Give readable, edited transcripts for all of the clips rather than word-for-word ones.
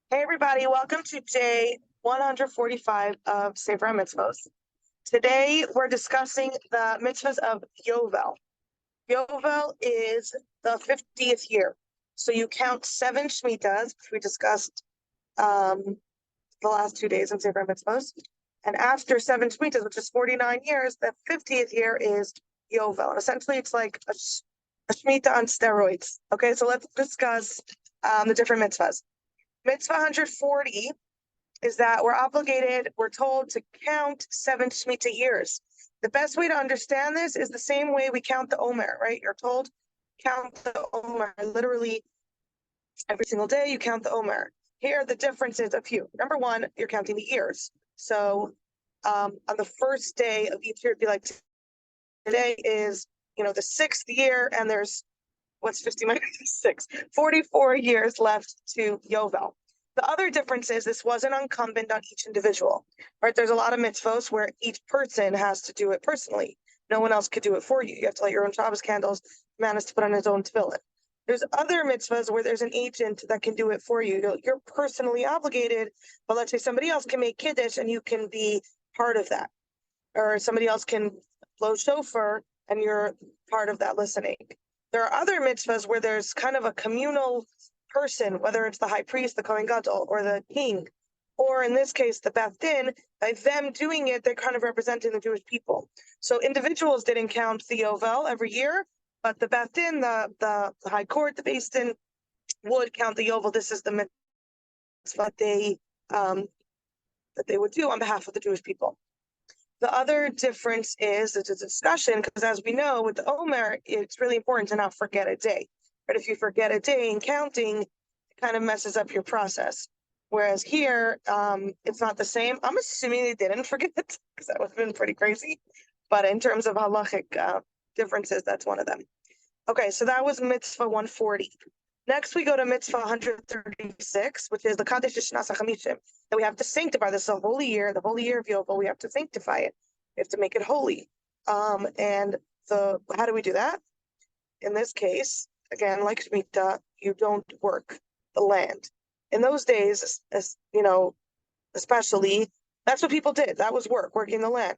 Hey everybody, welcome to day 145 of Sefer Hamitzvot. Today we're discussing the mitzvahs of Yovel. Yovel is the 50th year. So you count 7 Shemitas, which we discussed the last 2 days in Sefer Hamitzvot. And after 7 Shemitas, which is 49 years, the 50th year is Yovel. And essentially it's like a Shemitah on steroids. Okay, so let's discuss the different mitzvahs. Mitzvah 140 is that we're told to count 7 Shemitah years. The best way to understand this is the same way we count the Omer, right? You're told count the Omer. Literally every single day you count the Omer. Here the difference is a few. Number one, you're counting the years. So on the first day of each year, it'd be like today is, the 6th year, and there's what's 50 minus 6? 44 years left to Yovel. The other difference is this wasn't incumbent on each individual, right? There's a lot of mitzvos where each person has to do it personally. No one else could do it for you. You have to light your own Shabbos candles. Man has to put on his own tefillin. There's other mitzvahs where there's an agent that can do it for you. You're personally obligated, but let's say somebody else can make kiddush and you can be part of that. Or somebody else can blow shofar and you're part of that listening. There are other mitzvahs where there's kind of a communal person, whether it's the high priest, the Kohen Gadol, or the king, or in this case, the Beth Din. By them doing it, they're kind of representing the Jewish people. So individuals didn't count the Yovel every year, but the Beth Din, the high court, the Beis Din, would count the Yovel. This is the mitzvah that they would do on behalf of the Jewish people. The other difference is it's a discussion because, as we know, with the Omer, it's really important to not forget a day. But if you forget a day in counting, it kind of messes up your process. Whereas here, it's not the same. I'm assuming they didn't forget it because that would have been pretty crazy. But in terms of halachic differences, that's one of them. Okay, so that was mitzvah 140. Next, we go to mitzvah 136, which is the Kaddish Shnas HaChamishim, that we have to sanctify. This is a holy year, the holy year of Yovel. We have to sanctify it. We have to make it holy. And how do we do that? In this case, again, like Shemitah, you don't work the land. In those days, especially, that's what people did. That was work, working the land.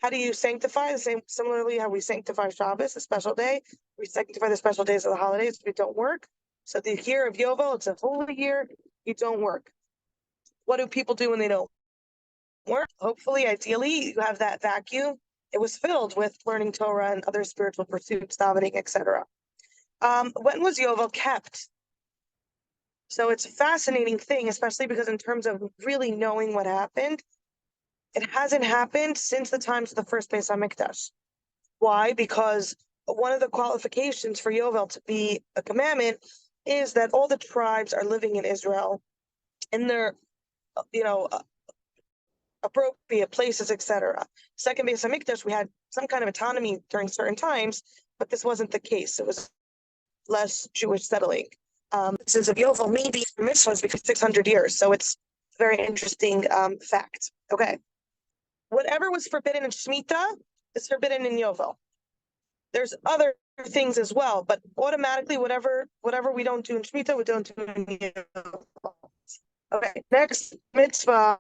How do you sanctify? Similarly, how we sanctify Shabbos, a special day. We sanctify the special days of the holidays. We don't work. So the year of Yovel, it's a holy year. You don't work. What do people do when they don't work? Hopefully, ideally, you have that vacuum. It was filled with learning Torah and other spiritual pursuits, davening, etc. When was Yovel kept? So it's a fascinating thing, especially because in terms of really knowing what happened, it hasn't happened since the times of the first Beis Hamikdash. Why? Because one of the qualifications for Yovel to be a commandment is that all the tribes are living in Israel in their, appropriate places, etc. Second Beis Hamikdash, we had some kind of autonomy during certain times, but this wasn't the case. It was less Jewish settling. This is of Yovel, maybe for mitzvahs because 600 years. So it's a very interesting fact. Okay. Whatever was forbidden in Shemitah is forbidden in Yovel. There's other things as well, but automatically, whatever we don't do in Shemitah, we don't do in Yovel. Okay, next mitzvah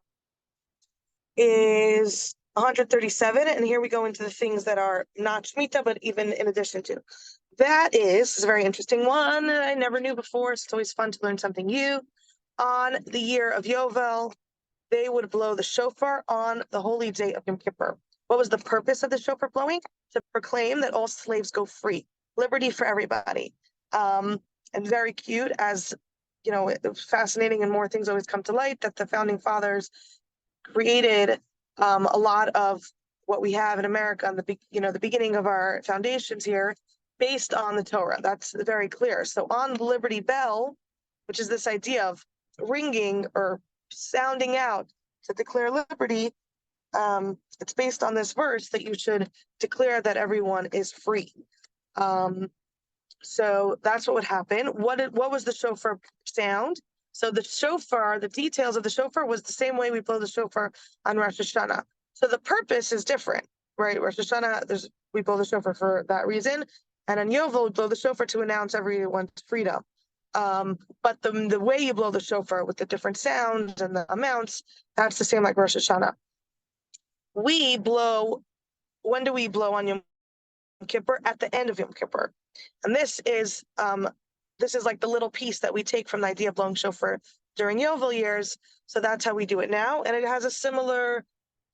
is 137, and here we go into the things that are not Shemitah, but even in addition to. That is a very interesting one that I never knew before, so it's always fun to learn something new. On the year of Yovel, they would blow the shofar on the holy day of Yom Kippur. What was the purpose of the shofar blowing? To proclaim that all slaves go free, liberty for everybody. And very cute, as it was fascinating, and more things always come to light, that the founding fathers created a lot of what we have in America, and the beginning of our foundations here, based on the Torah. That's very clear. So on the Liberty Bell, which is this idea of ringing or sounding out to declare liberty, it's based on this verse that you should declare that everyone is free. So that's what would happen. What was the shofar sound? So the shofar, the details of the shofar was the same way we blow the shofar on Rosh Hashanah. So the purpose is different, right? Rosh Hashanah, we blow the shofar for that reason. And on Yovel, we blow the shofar to announce everyone's freedom. But the way you blow the shofar with the different sounds and the amounts, that's the same like Rosh Hashanah. When do we blow on Yom Kippur? At the end of Yom Kippur. And this is like the little piece that we take from the idea of blowing shofar during Yovel years. So that's how we do it now. And it has a similar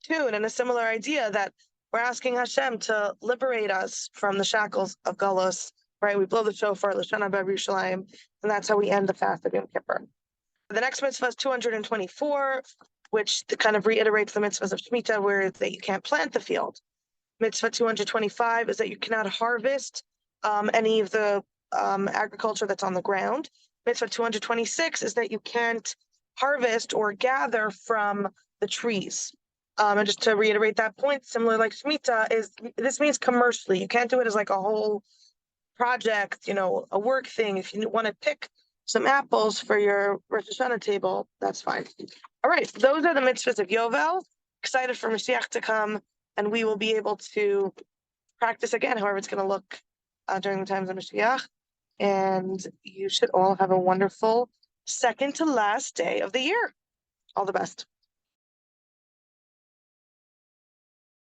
tune and a similar idea that we're asking Hashem to liberate us from the shackles of Galus, right? We blow the shofar, L'Shana B'Ev Yerushalayim, and that's how we end the fast of Yom Kippur. The next mitzvah is 224, which kind of reiterates the mitzvahs of Shemitah, where that you can't plant the field. Mitzvah 225 is that you cannot harvest any of the agriculture that's on the ground. Mitzvah 226 is that you can't harvest or gather from the trees. And just to reiterate that point, similar like Shemitah, this means commercially. You can't do it as like a whole project, a work thing. If you want to pick some apples for your Rosh Hashanah table, that's fine. All right, those are the mitzvahs of Yovel. Excited for Mashiach to come, and we will be able to practice again, however it's going to look during the times of Mashiach. And you should all have a wonderful second to last day of the year. All the best.